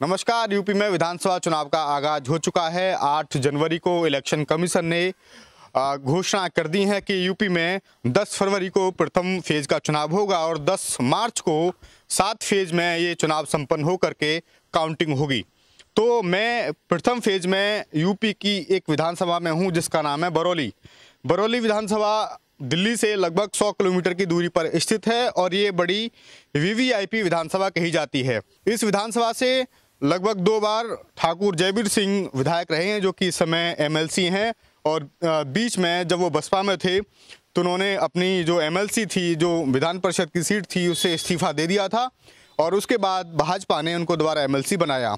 नमस्कार। यूपी में विधानसभा चुनाव का आगाज हो चुका है। 8 जनवरी को इलेक्शन कमीशन ने घोषणा कर दी है कि यूपी में 10 फरवरी को प्रथम फेज का चुनाव होगा और 10 मार्च को 7 फेज में ये चुनाव संपन्न होकर के काउंटिंग होगी। तो मैं प्रथम फेज में यूपी की एक विधानसभा में हूँ जिसका नाम है बरौली। बरौली विधानसभा दिल्ली से लगभग 100 किलोमीटर की दूरी पर स्थित है और ये बड़ी वीवीआईपी विधानसभा कही जाती है। इस विधानसभा से लगभग 2 बार ठाकुर जयवीर सिंह विधायक रहे हैं जो कि इस समय एमएलसी हैं और बीच में जब वो बसपा में थे तो उन्होंने अपनी जो एमएलसी थी, जो विधान परिषद की सीट थी, उससे इस्तीफा दे दिया था और उसके बाद भाजपा ने उनको दोबारा एमएलसी बनाया।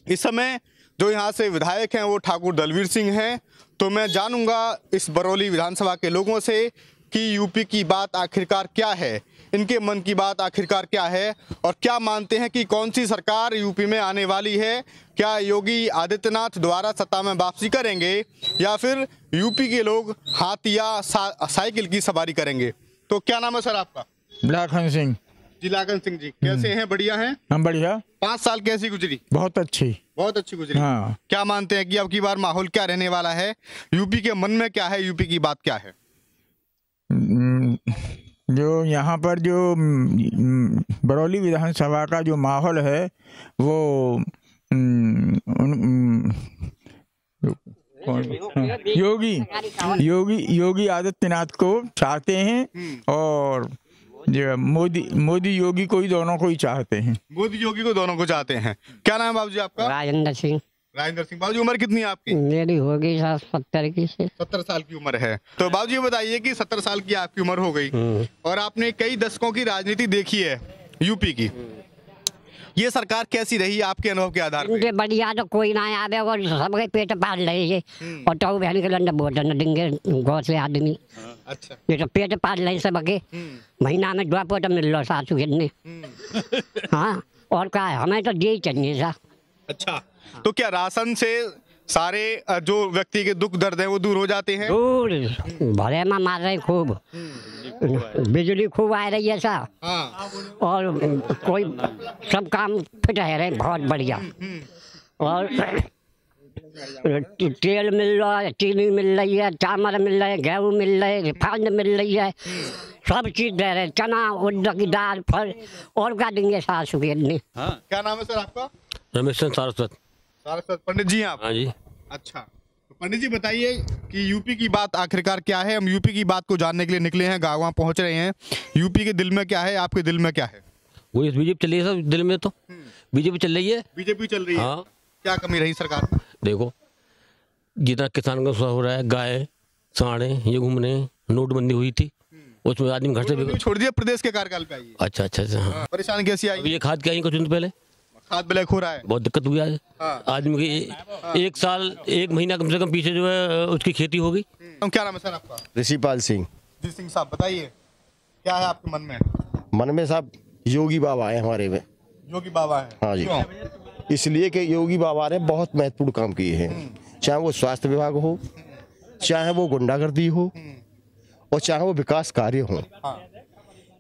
इस समय जो यहाँ से विधायक हैं वो ठाकुर दलवीर सिंह हैं। तो मैं जानूंगा इस बरौली विधानसभा के लोगों से कि यूपी की बात आखिरकार क्या है, इनके मन की बात आखिरकार क्या है और क्या मानते हैं कि कौन सी सरकार यूपी में आने वाली है। क्या योगी आदित्यनाथ दोबारा सत्ता में वापसी करेंगे या फिर यूपी के लोग हाथी या साइकिल की सवारी करेंगे। तो क्या नाम है सर आपका? लाखन सिंह। जी लाखन सिंह जी, कैसे हैं? बढ़िया हैं? हम बढ़िया। 5 साल कैसी गुजरी? बहुत अच्छी गुजरी। हाँ। क्या मानते हैं कि अब की बार माहौल क्या रहने वाला है? यूपी के मन में क्या है? यूपी की बात क्या है? जो यहाँ पर जो बरौली विधानसभा का जो माहौल है वो योगी आदित्यनाथ को चाहते हैं और जो मोदी योगी को ही, दोनों को ही चाहते हैं। मोदी योगी को दोनों को चाहते हैं। क्या नाम है बाबूजी आपका? राजेंद्र सिंह। राजेंद्र सिंह। बाबूजी उम्र कितनी है आपकी? मेरी होगी 70 की से 70 साल की उम्र है। तो बाबूजी बताइए कि 70 साल की आपकी उम्र हो गई और आपने कई दशकों की राजनीति देखी है यूपी की, ये सरकार कैसी रही आपके अनुभव के आधार पर? बढ़िया तो कोई ना आवे और सबके पेट पाल रहे है और तो बहन के लंडा वोट न देंगे गौ से आदमी। अच्छा। ये तो पेट पाल रहे सबके, महीना में 2 पोट मिल लो सासू ने। हाँ, और क्या है, हमें तो दे चाहिए सा। अच्छा, तो क्या राशन से सारे जो व्यक्ति के दुख दर्द है वो दूर हो जाते हैं? दूर भरे में मार रहे खूब, बिजली खूब आ रही है सा। हाँ। और कोई सब काम फिट है रहे, बहुत बढ़िया। और तेल मिल रहा है, चीनी मिल रही है, चावल मिल रहे, गेहूँ मिल रहे, रिफाइंड मिल रही है, सब चीज दे रहे, चना उड़द की दाल फल और क्या देंगे सासू ने। हाँ। क्या नाम है सर आपका? रमेश सारस्वत। सारस्वत पंडित जी हैं आप? हाँ जी। अच्छा, तो पंडित जी बताइए कि यूपी की बात आखिरकार क्या है। हम यूपी की बात को जानने के लिए निकले हैं, गाँव पहुंच रहे हैं। यूपी के दिल में क्या है, आपके दिल में क्या है? वही बीजेपी चल रही है सब दिल में, तो बीजेपी चल रही है। बीजेपी चल रही है। हाँ। क्या कमी रही सरकार में? देखो जितना किसान का हो रहा है, गाय साढ़े ये घूमने, नोटबंदी हुई थी उसमें आदमी घर से छोड़ दिया, प्रदेश के कार्यकाल पे आई। अच्छा अच्छा अच्छा। हाँ। परेशानी कैसी आई? ये खाद क्या आई कुछ दिन पहले, खाद ब्लैक हो रहा है, बहुत दिक्कत हुई है। हाँ। आदमी की 1 साल 1 महीना कम से कम पीछे जो है उसकी खेती होगी। क्या नाम है सर आपका? ऋषिपाल सिंह। जी सिंह साहब बताइए क्या है आपके मन में? मन में साहब योगी बाबा है हमारे में। योगी बाबा है? हाँ जी। क्यों? इसलिए कि योगी बाबा ने बहुत महत्वपूर्ण काम किए हैं, चाहे वो स्वास्थ्य विभाग हो, चाहे वो गुंडागर्दी हो और चाहे वो विकास कार्य हो। हाँ।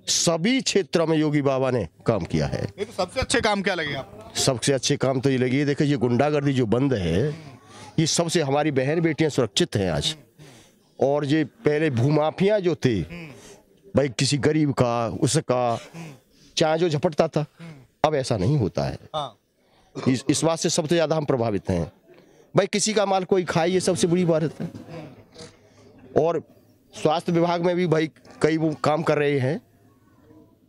सभी क्षेत्रों में योगी बाबा ने काम किया है। ये तो सबसे अच्छे काम क्या लगे आपको? सबसे अच्छे काम तो ये लगी, देखिए ये गुंडागर्दी जो बंद है, ये सबसे हमारी बहन बेटियां सुरक्षित हैं आज। और ये पहले भूमाफिया जो थे भाई, किसी गरीब का उसका चाहे जो झपटता था, अब ऐसा नहीं होता है। हाँ। इस बात से सबसे ज्यादा हम प्रभावित हैं भाई, किसी का माल कोई खाए, ये सबसे बड़ी बात है। और स्वास्थ्य विभाग में भी भाई कई वो काम कर रहे हैं,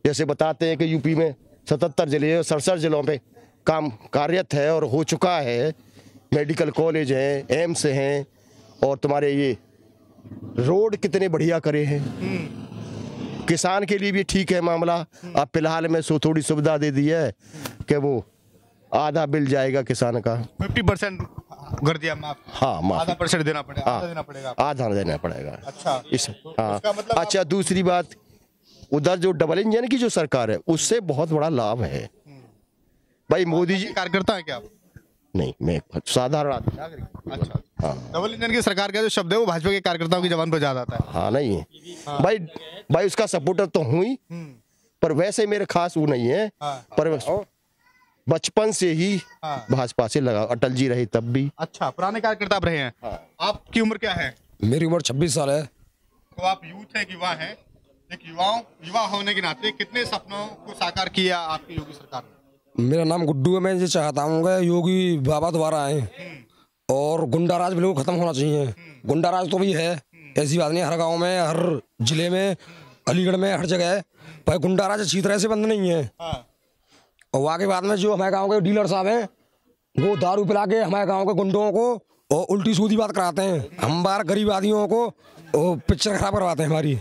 जैसे बताते हैं कि यूपी में 77 जिले 67 जिलों पे काम कार्यरत है और हो चुका है। मेडिकल कॉलेज हैं, एम्स हैं और तुम्हारे ये रोड कितने बढ़िया करे हैं। किसान के लिए भी ठीक है मामला। अब फिलहाल में थोड़ी सुविधा दे दी है कि वो आधा बिल जाएगा किसान का, 50% कर दिया माफ। हाँ माफ, आधा % देना पड़ेगा। हाँ, आधा देना पड़ेगा। आधा देना पड़ेगा। अच्छा। इस हाँ। मतलब अच्छा, दूसरी बात, उधर जो डबल इंजन की जो सरकार है उससे बहुत बड़ा लाभ है भाई। मोदी जी कार्यकर्ता है क्या आप? नहीं, मैं साधारण आदमी। अच्छा। हाँ। डबल इंजन की सरकार का जो शब्द है वो भाजपा के कार्यकर्ताओं की जबान पर ज्यादा आता है। हाँ नहीं है भाई उसका सपोर्टर तो हुई, पर वैसे मेरे खास वो नहीं है। हाँ। पर बचपन से ही हाँ। भाजपा से लगा, अटल जी रहे तब भी। अच्छा, पुराने कार्यकर्ता आप रहे हैं। आपकी उम्र क्या है? मेरी उम्र 26 साल है। तो आप यूथ है, युवा है। एक युवा होने के नाते कितने सपनों को साकार किया आपकी योगी सरकार ने? मेरा नाम गुड्डू है। मैं ये चाहता हूँ कि योगी बाबा दोबारा आए और गुंडा राज बिल्कुल खत्म होना चाहिए। गुंडा राज तो भी है, ऐसी बात नहीं, हर गांव में, हर जिले में, अलीगढ़ में, हर जगह भाई गुंडा राज अच्छी तरह से बंद नहीं है। और वहाँ के बाद में जो हमारे गांव के डीलर साहब हैं वो दारू पिला के हमारे गांव के गुंडों को और उल्टी सीधी बात कराते हैं। हम बार गरीब आदमियों को पिक्चर खराब करवाते हैं हमारी।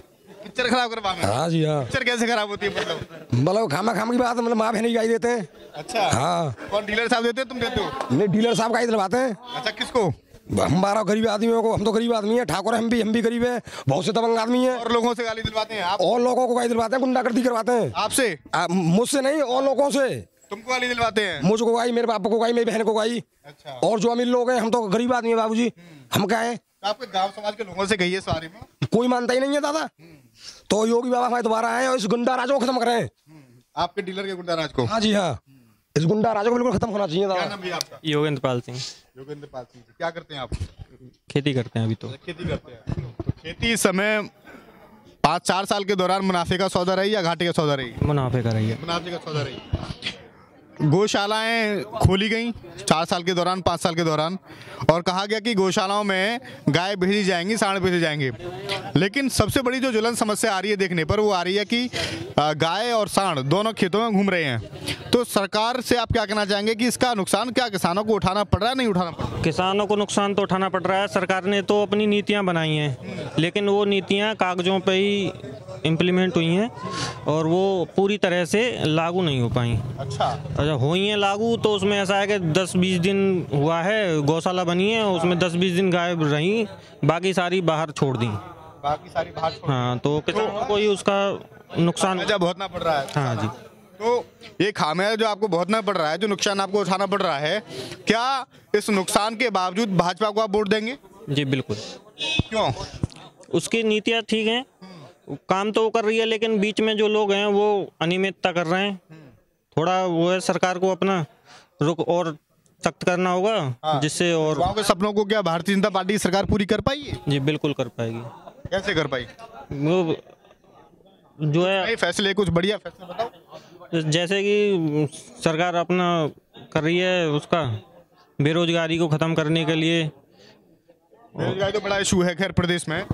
पिक्चर खराब करवा में? हाँ जी हाँ। पिक्चर कैसे खराब होती है? मतलब खामा खाम की बात, मतलब माँ बहन की गाई देते हैं। अच्छा हाँ। कौन डीलर साहब देते हैं, तुम देते हो? नहीं, डीलर साहब गाई दिलवाते हैं। अच्छा, किसको? हमारा गरीब आदमियों को, हम तो गरीब आदमी है, ठाकुर हम भी गरीब है, बहुत से दबंग आदमी है। और लोगों से गाली दिलवाते हैं आप? और लोगों को गाली दिलवाते हैं, गुंडागर्दी करवाते हैं। आपसे? मुझसे नहीं, और लोगों से। तुमको गाली दिलवाते हैं? मुझको गाई, मेरे बाप को गाई, मेरी बहन को गाई। अच्छा। और जो अमीर लोग हैं, हम तो गरीब आदमी है बाबूजी, हम क्या है? आपके गांव समाज के लोगों से कहिए इस बारे में। कोई मानता ही नहीं है दादा। तो योगी बाबा हमारे दोबारा आए और इस गुंडा राज को खत्म करें। आपके डीलर के गुंडा राज को? हाँ जी हाँ, इस गुंडा राज को बिल्कुल खत्म होना चाहिए क्या दादा। नाम है आपका? योगेंद्र पाल सिंह। योगेंद्र पाल सिंह। क्या करते हैं आप? खेती करते हैं अभी तो। खेती करते हैं। तो खेती इस समय 5-4 साल के दौरान मुनाफे का सौदा रही या घाटे का सौदा रही? मुनाफे का रही है। मुनाफे का सौदा रही। गौशालाएं खोली गई 4 साल के दौरान, 5 साल के दौरान, और कहा गया कि गौशालाओं में गाय भेजी जाएंगी, सांड भेजे जाएंगे। लेकिन सबसे बड़ी जो ज्वलन समस्या आ रही है देखने पर, वो आ रही है कि गाय और सांड दोनों खेतों में घूम रहे हैं। तो सरकार से आप क्या कहना चाहेंगे कि इसका नुकसान क्या किसानों को उठाना पड़ रहा है, नहीं उठाना पड़ रहा? किसानों को नुकसान तो उठाना पड़ रहा है। सरकार ने तो अपनी नीतियां बनाई हैं, लेकिन वो नीतियां कागजों पे ही इम्प्लीमेंट हुई हैं और वो पूरी तरह से लागू नहीं हो पाई। अच्छा, हुई हैं लागू तो उसमें ऐसा है कि 10-20 दिन हुआ है, गौशाला बनी है, उसमें 10-20 दिन गाय रही, बाकी सारी बाहर छोड़ दी। बाकी सारी बाहर छोड़। हाँ, तो किसानों को ही उसका नुकसान भुगतना पड़ रहा है। हाँ जी। तो ये खामियाजा जो आपको भुगतना पड़ रहा है, जो नुकसान आपको उठाना पड़ रहा है, क्या इस नुकसान के बावजूद भाजपा को आप वोट देंगे? जी बिल्कुल। क्यों? उसकी नीतियाँ ठीक हैं, काम तो वो कर रही है, लेकिन बीच में जो लोग हैं वो अनियमितता कर रहे हैं। थोड़ा वो है, सरकार को अपना रुख और सख्त करना होगा, जिससे और गाँव के सपनों को क्या भारतीय जनता पार्टी सरकार पूरी कर पाई है? जी बिल्कुल कर पाएगी। कैसे कर पाई? वो जो है नए फैसले, कुछ बढ़िया फैसले बताओ। जैसे कि सरकार अपना कर रही है उसका बेरोजगारी को ख़त्म करने के लिए। बेरोजगारी तो बड़ा इशू है खैर प्रदेश में,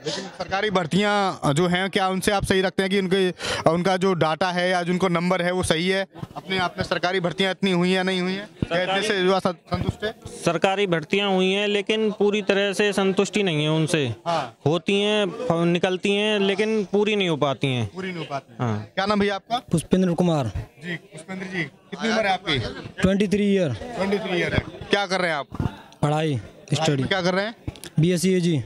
लेकिन सरकारी भर्तियां जो हैं, क्या उनसे आप सही रखते हैं कि उनका जो डाटा है या जिनको नंबर है वो सही है? अपने आप में सरकारी भर्तियां इतनी हुई या नहीं हुई हैं? क्या इतने से जो संतुष्ट है? सरकारी भर्तियां हुई हैं, लेकिन पूरी तरह से संतुष्टि नहीं है उनसे। होती हैं, निकलती हैं, लेकिन पूरी नहीं हो पाती हैं। पूरी नहीं हो पाती। हाँ। क्या नाम भैया आपका? पुष्पेंद्र कुमार। जी पुष्पेंद्र जी, कितनी उम्र है आपकी? 23 ईयर। 23 ईयर है। क्या कर रहे हैं आप? पढ़ाई स्टडी। क्या कर रहे हैं? BSc AG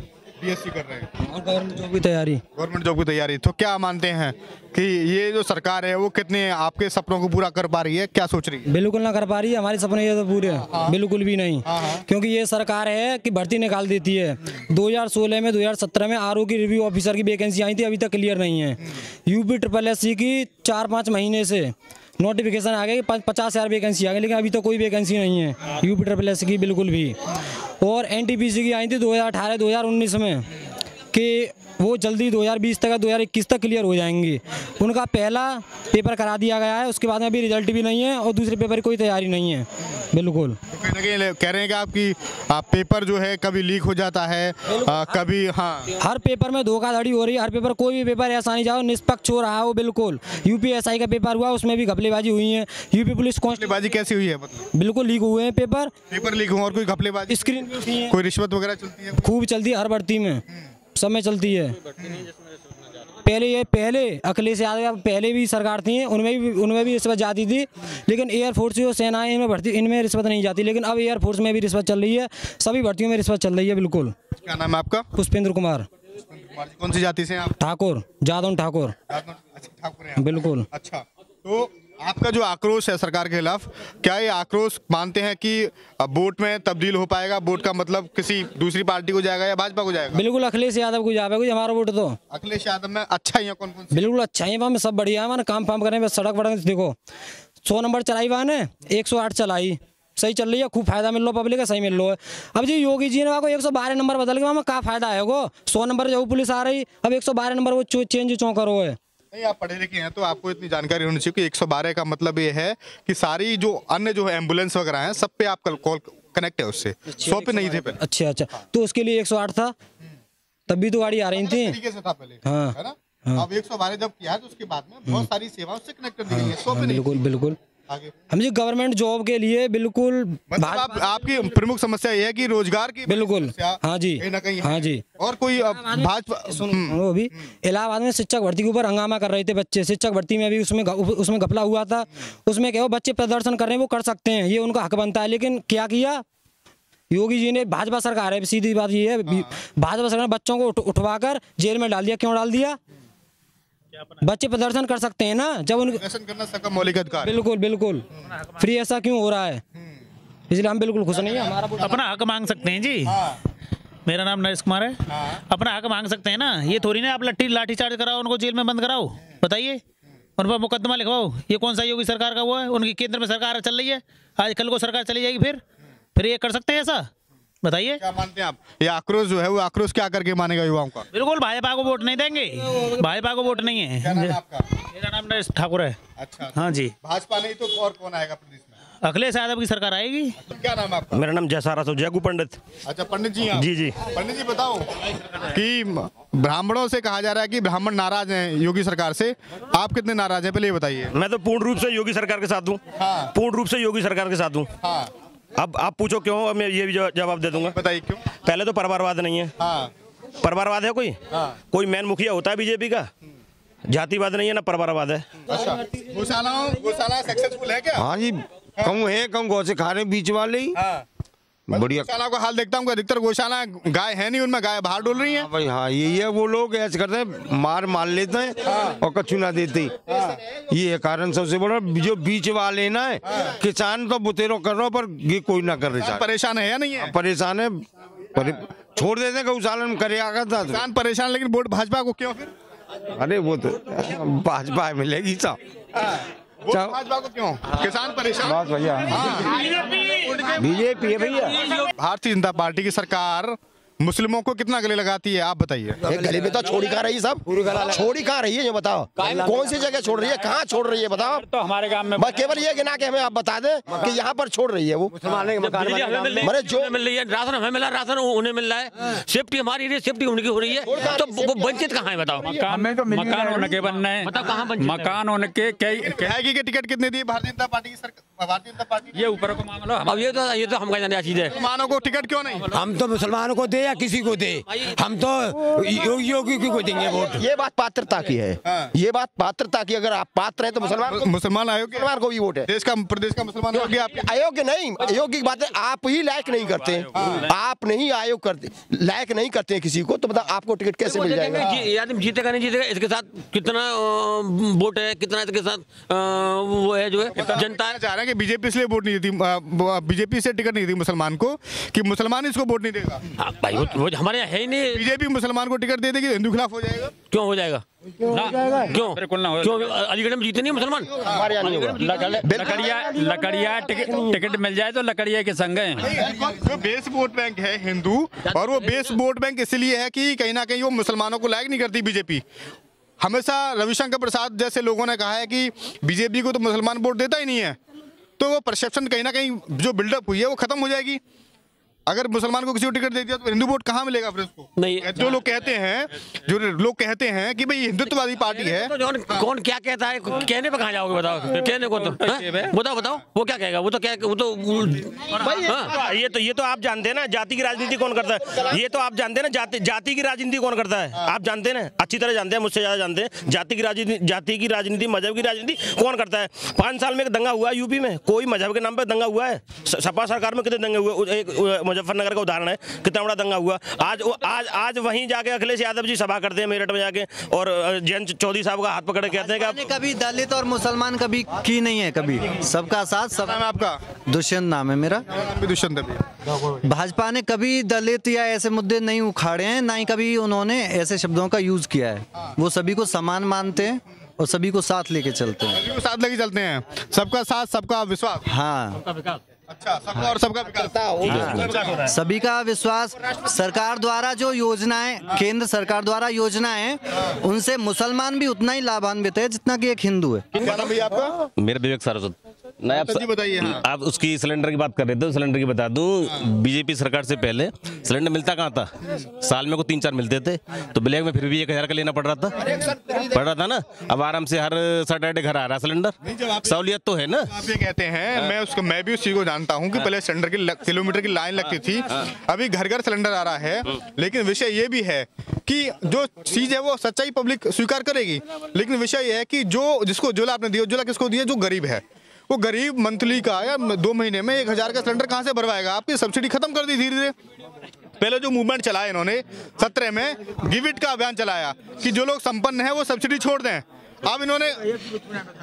BSc कर रहे हैं और गवर्नमेंट जॉब की तैयारी। गवर्नमेंट जॉब की तैयारी। तो क्या मानते हैं कि ये जो सरकार है वो कितने आपके सपनों को पूरा कर पा रही है? क्या सोच रही है? बिल्कुल ना कर पा रही है, हमारे सपने ये तो पूरे बिल्कुल भी नहीं। क्योंकि ये सरकार है कि भर्ती निकाल देती है। 2016 में 2017 में RO की रिव्यू ऑफिसर की वैकेंसी आई थी, अभी तक क्लियर नहीं है। UPSSC की 4-5 महीने से नोटिफिकेशन आ गया कि 50,000 वैकेंसी आ गई, लेकिन अभी तक कोई वैकेंसी नहीं है UPSSC की बिल्कुल भी। और NTPC की आई थी 2018-2019 में कि वो जल्दी 2020 तक 2021 तक क्लियर हो जाएंगी। उनका पहला पेपर करा दिया गया है, उसके बाद में अभी रिजल्ट भी नहीं है और दूसरे पेपर की कोई तैयारी नहीं है बिल्कुल। तो कहीं ना कहीं कह रहे हैं कि आपकी पेपर जो है कभी लीक हो जाता है, कभी हर पेपर में धोखाधड़ी हो रही है। हर पेपर, कोई भी पेपर ऐसा नहीं जाओ निष्पक्ष हो रहा हो बिल्कुल। UPSI का पेपर हुआ, उसमें भी घपलेबाजी हुई है। UP पुलिस घपलेबाजी कैसी हुई है? मतलब बिल्कुल लीक हुए हैं पेपर लीक हुआ और कोई घपलेबाजी, स्क्रीन भी उठी है, कोई रिश्वत वगैरह चलती है? खूब चलती है, हर भर्ती में समय चलती है। पहले अखिलेश यादव पहले भी सरकार थी, उनमें भी रिश्वत जाती थी, लेकिन एयरफोर्स जो सेनाएं इनमें भर्ती, इनमें रिश्वत नहीं जाती। लेकिन अब एयरफोर्स में भी रिश्वत चल रही है, सभी भर्तियों में रिश्वत चल रही है बिल्कुल। क्या नाम है आपका? पुष्पेंद्र कुमार। कौन सी जाति से हैं आप? ठाकुर, जादव ठाकुर। ठाकुर हैं बिल्कुल। अच्छा, तो आपका जो आक्रोश है सरकार के खिलाफ, क्या ये आक्रोश मानते हैं कि वोट में तब्दील हो पाएगा? वोट का मतलब किसी दूसरी पार्टी को जाएगा या भाजपा को जाएगा? बिल्कुल अखिलेश यादव को जाएगा हमारा वोट तो। अखिलेश यादव में अच्छा ही है? कौन कौन? बिल्कुल अच्छा ही है, सब बढ़िया है, हमारा काम फाम करने में। सड़क वड़क देखो, 100 नंबर चलाई वाने 108 चलाई, सही चल रही है, खूब फायदा मिल रहा पब्लिक का, सही मिल रहा है। अब जी योगी जी ने को 112 नंबर बदल के वहाँ क्या फायदा है वो, 100 नंबर जो पुलिस आ रही, अब 112 नंबर वो चेंज चौं करो है। नहीं, आप पढ़े लिखे हैं तो आपको इतनी जानकारी होनी चाहिए कि 112 का मतलब ये है कि सारी जो अन्य जो एम्बुलेंस वगैरह हैं सब पे आप कॉल कनेक्ट है उससे, 100 पे नहीं थे पहले। अच्छा, तो उसके लिए 108 था, तब भी तो गाड़ी आ रही थी, तरीके से था पहले, हाँ, है ना। अब 112 जब किया तो उसके बाद में बहुत सारी सेवाओं से कनेक्ट कर दी गई है, 100 पे नहीं। बिल्कुल हम जी गवर्नमेंट जॉब के लिए बिल्कुल मतलब आपकी प्रमुख समस्या ये है कि रोजगार की बिल्कुल, हाँ जी, कहीं ना कहीं, हाँ जी। और कोई भाजपा वो भी इलाहाबाद में शिक्षक भर्ती के ऊपर हंगामा कर रहे थे बच्चे, शिक्षक भर्ती में भी उसमें घपला हुआ था, उसमें क्या बच्चे प्रदर्शन कर रहे हैं वो कर सकते हैं, ये उनका हक बनता है, लेकिन क्या किया योगी जी ने, भाजपा सरकार है, सीधी बात ये है, भाजपा सरकार ने बच्चों को उठवाकर जेल में डाल दिया। क्यों डाल दिया? बच्चे प्रदर्शन कर सकते हैं ना, जब उनके प्रदर्शन करना सबका मौलिक अधिकार है। बिल्कुल फ्री, ऐसा क्यों हो रहा है? इसलिए हम बिल्कुल खुश नहीं है। हमारा अपना हक मांग सकते हैं जी। मेरा नाम नरेश कुमार है। अपना हक मांग सकते हैं ना, ये थोड़ी ना आप लाठी चार्ज कराओ, उनको जेल में बंद कराओ, बताइए उन पर मुकदमा लिखवाओ। ये कौन सा योगी सरकार का वो है? उनकी केंद्र में सरकार चल रही है, आज कल को सरकार चली जाएगी, फिर ये कर सकते हैं ऐसा? बताइए क्या मानते हैं आप? ये आक्रोश जो है वो आक्रोश क्या करके मानेगा युवाओं का? बिल्कुल भाजपा को वोट नहीं देंगे, भाजपा को वोट नहीं है। क्या नाम है आपका? मेरा नाम नरेश ठाकुर है। अच्छा, हाँ जी। भाजपा नहीं तो और कौन आएगा प्रदेश में? अखिलेश यादव की सरकार आएगी। क्या नाम है आपका? मेरा नाम जयसारा जयगु पंडित। अच्छा पंडित जी आप? जी। पंडित जी बताओ कि ब्राह्मणों से कहा जा रहा है कि ब्राह्मण नाराज हैं योगी सरकार से, आप कितने नाराज हैं पहले ये बताइए। मैं तो पूर्ण रूप से योगी सरकार के साथ हूँ, पूर्ण रूप से योगी सरकार के साथ हूँ। अब आप पूछो क्यों, अब मैं ये भी जवाब दे दूंगा। बताइए क्यों? पहले तो परिवारवाद नहीं है। परिवारवाद है कोई मैन मुखिया होता है बीजेपी का, जातिवाद नहीं है ना परिवारवाद है। अच्छा, गौशाला सक्सेसफुल है क्या? हाँ जी, कहूँ है कहूँ गौ से खा रहे बीच वाले ही। बढ़िया गौशाला का हाल देखता हूँ, अधिकतर गौशाला गाय है नहीं, उनमें गाय बाहर डोल रही हैं। भाई हाँ, यही है, वो लोग ऐसे करते हैं, मार लेते हैं और कछु ना देते। ये है कारण सबसे बड़ा, जो बीच वाले ना किसान तो बुतेरो कर रहा, पर ये कोई ना कर रहे। परेशान है या नहीं है? परेशान है, छोड़ देते हैं गौशाला में करे आगा था। किसान परेशान, लेकिन वोट भाजपा को क्यों फिर? अरे वो तो भाजपा मिलेगी साहब, भाजपा को क्यों? किसान परेशान बस भैया, बीजेपी है भैया। भारतीय जनता पार्टी की सरकार मुस्लिमों को कितना गले लगाती है, आप बताइए। गले में तो छोड़ी कहाँ रही है सब, छोड़ी कहाँ रही है ये बताओ, कौन सी जगह छोड़ रही है, कहाँ छोड़ रही है बताओ। तो हमारे गांव में बस केवल ये गिना के हमें आप बता दें कि यहाँ पर छोड़ रही है वो। मैंने जो मिल रही है, राशन हमें मिला, राशन उन्हें मिल रहा है, सेफ्टी हमारी रही है, सेफ्टी उनकी हो रही है, तो वो वंचित कहाँ है बताओ? मकान उनके बनना है, बताओ कहाँ वंचित? मकान उनके कहेगी के टिकट कितने दिए भारतीय जनता पार्टी की सरकार? भारतीय जनता पार्टी ये ऊपर को मामला। अब ये तो हम जाने चीज है। मुसलमानों को टिकट क्यों नहीं? हम तो मुसलमानों को दे या किसी को दे, हम तो योगी को देंगे वोट। ये बात पात्रता की है, ये बात पात्रता की, अगर आप पात्र हैं तो मुसलमान अयोग्य को भी वोट है। देश का प्रदेश का मुसलमान योग्य, आपके अयोग्य नहीं, अयोग्य की बात है, आप ही लायक नहीं करते, आप नहीं आयोग करते, लायक नहीं करते किसी को, तो बताओ आपको टिकट कैसे मिल जाएगा? आदमी जीतेगा नहीं जीतेगा, इसके साथ कितना वोट है, कितना इसके साथ वो है जो है जनता चाह रहे हैं कि बीजेपी इसलिए वोट नहीं देती, बीजेपी से टिकट नहीं दी मुसलमान को कि मुसलमान इसको वोट नहीं देगा। भाई वो हमारे यहाँ है ही नहीं। बीजेपी मुसलमान को टिकट दे देगी, हिंदू खिलाफ हो जाएगा। क्यों हो जाएगा? क्यों अलीगढ़ में जीते नहीं मुसलमान? हमारे यहाँ नहीं होगा। लकड़िया टिकट मिल जाए तो लकड़िया के संग हैं। जो बेस वोट बैंक है हिंदू, और वो बेस वोट बैंक इसलिए है कि कहीं ना कहीं वो मुसलमानों को लायक नहीं करती बीजेपी। हमेशा रविशंकर प्रसाद जैसे लोगों ने कहा है कि बीजेपी को तो मुसलमान वोट देता ही नहीं है, तो वो परसेप्शन कहीं ना कहीं जो बिल्डअप हुई है वो खत्म हो जाएगी। अगर मुसलमान को किसी को टिकट दे दिया तो हिंदू वोट कहाँ मिलेगा फिर उसको? नहीं, जो लोग कहते हैं कि भाई हिंदुत्ववादी पार्टी है। तो कौन क्या कहता है, कहने पे कहाँ जाओगे बताओ? कहने को तो बताओ वो क्या कहेगा? वो तो ये तो आप जानते हैं ना, जाति की राजनीति कौन करता है? ये तो आप जानते हैं ना, जाति की राजनीति कौन करता है? आप जानते हैं ना, अच्छी तरह जानते हैं, मुझसे ज्यादा जानते हैं। जाति की राजनीति, मजहब की राजनीति कौन करता है? 5 साल में एक दंगा हुआ यूपी में, कोई मजहब के नाम पे दंगा हुआ है? सपा सरकार में कितने दंगे हुए? एक मुजफ्फरनगर का उदाहरण है, कितना बड़ा दंगा हुआ। आज वहीं जाके अखिलेश यादव जी सभा करते हैं मेरठ में जाके, और जयंत चौधरी साहब का हाथ पकड़ के कहते हैं कि कभी दलित और मुसलमान कभी की नहीं है, कभी सबका साथ। सब नाम है आपका? दुष्यंत नाम है मेरा। दुष्यंत। भाजपा ने कभी दलित या ऐसे मुद्दे नहीं उखाड़े हैं, ना ही कभी उन्होंने ऐसे शब्दों का यूज किया है। वो सभी को समान मानते हैं और सभी को साथ लेके चलते हैं। सभी को साथ लेके चलते हैं, सबका साथ सबका विश्वास। हाँ, अच्छा, सबका और सबका विकास। सभी का विश्वास। सरकार द्वारा जो योजनाएं, केंद्र सरकार द्वारा योजनाएं, उनसे मुसलमान भी उतना ही लाभान्वित है जितना कि एक हिंदू है। क्या नाम भैया आपका? मेरा विवेक सारस्वत। नहीं, जी बताइए। हाँ। आप उसकी सिलेंडर की बात कर रहे थे, सिलेंडर की बता दूं, बीजेपी सरकार से पहले सिलेंडर मिलता कहाँ था? साल में को 3-4 मिलते थे, तो ब्लैक में फिर भी 1000 का लेना पड़ रहा था ना। अब आराम से हर सैटरडे घर आ रहा सिलेंडर, सहूलियत तो है ना। आप ये कहते हैं, मैं भी उस चीज को जानता हूँ कि पहले सिलेंडर की किलोमीटर की लाइन लगती थी, अभी घर घर सिलेंडर आ रहा है। लेकिन विषय ये भी है कि जो चीज है वो सच्चाई पब्लिक स्वीकार करेगी, लेकिन विषय ये है कि जो जिसको उज्ज्वला आपने दिया, उज्ज्वला किसको दिया? जो गरीब है, वो गरीब मंथली का या 2 महीने में 1000 का सिलेंडर कहाँ से भरवाएगा? आपकी सब्सिडी खत्म कर दी धीरे धीरे। पहले जो मूवमेंट चलाया इन्होंने 17 में गिव इट का अभियान चलाया कि जो लोग संपन्न हैं वो सब्सिडी छोड़ दें। अब इन्होंने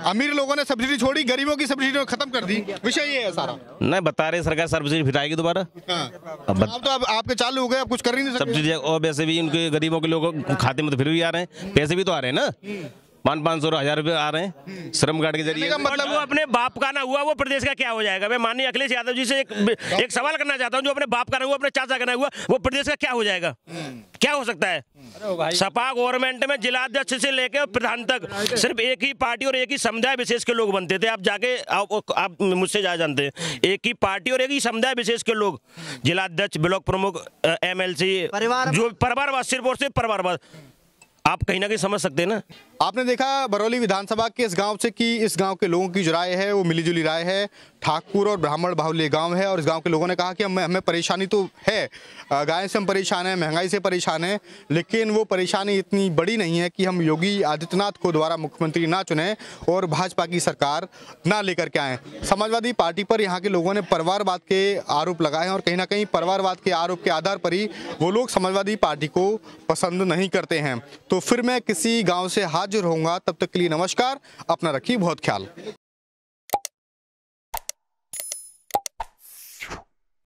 अमीर लोगों ने सब्सिडी छोड़ी, गरीबों की सब्सिडी खत्म कर दी। विषय ये है सारा। नहीं बता रहे सरकार सब्सिडी फिर आएगी दोबारा। अब तो अब आपके चालू हो गए, अब कुछ कर ही नहीं सकते। सब्सिडी और वैसे भी उनके गरीबों के लोगों के खाते में तो फिर भी आ रहे हैं, पैसे भी तो आ रहे हैं ना। 500 1000 रुपए आ रहे हैं श्रम कार्ड के जरिए। मतलब वो अपने बाप का ना हुआ वो प्रदेश का क्या हो जाएगा? मैं माननीय अखिलेश यादव जी से एक सवाल करना चाहता हूं, जो अपने बाप का ना हुआ, अपने चाचा का ना हुआ, वो प्रदेश का क्या हो जाएगा? क्या हो सकता है? सपा गवर्नमेंट में जिलाध्यक्ष से लेकर प्रधान तक सिर्फ एक ही पार्टी और एक ही समुदाय विशेष के लोग बनते थे। आप जाके आप मुझसे ज्यादा जानते हैं, एक ही पार्टी और एक ही समुदाय विशेष के लोग, जिलाध्यक्ष, ब्लॉक प्रमुख, MLC, जो परिवारवाद, सिर्फ और सिर्फ परिवारवाद। आप कहीं ना कहीं समझ सकते हैं ना। आपने देखा बरौली विधानसभा के इस गांव से कि इस गांव के लोगों की जो राय है वो मिलीजुली राय है। ठाकुर और ब्राह्मण बाहुल्य गांव है और इस गांव के लोगों ने कहा कि हमें परेशानी तो है, गाय से हम परेशान हैं, महंगाई से परेशान हैं, लेकिन वो परेशानी इतनी बड़ी नहीं है कि हम योगी आदित्यनाथ को दोबारा मुख्यमंत्री ना चुनें और भाजपा की सरकार ना लेकर के आएँ। समाजवादी पार्टी पर यहाँ के लोगों ने परिवारवाद के आरोप लगाए हैं और कहीं ना कहीं परिवारवाद के आरोप के आधार पर ही वो लोग समाजवादी पार्टी को पसंद नहीं करते हैं। तो फिर मैं किसी गाँव से हाजिर होऊंगा, तब तक के लिए नमस्कार, अपना रखिए बहुत ख्याल।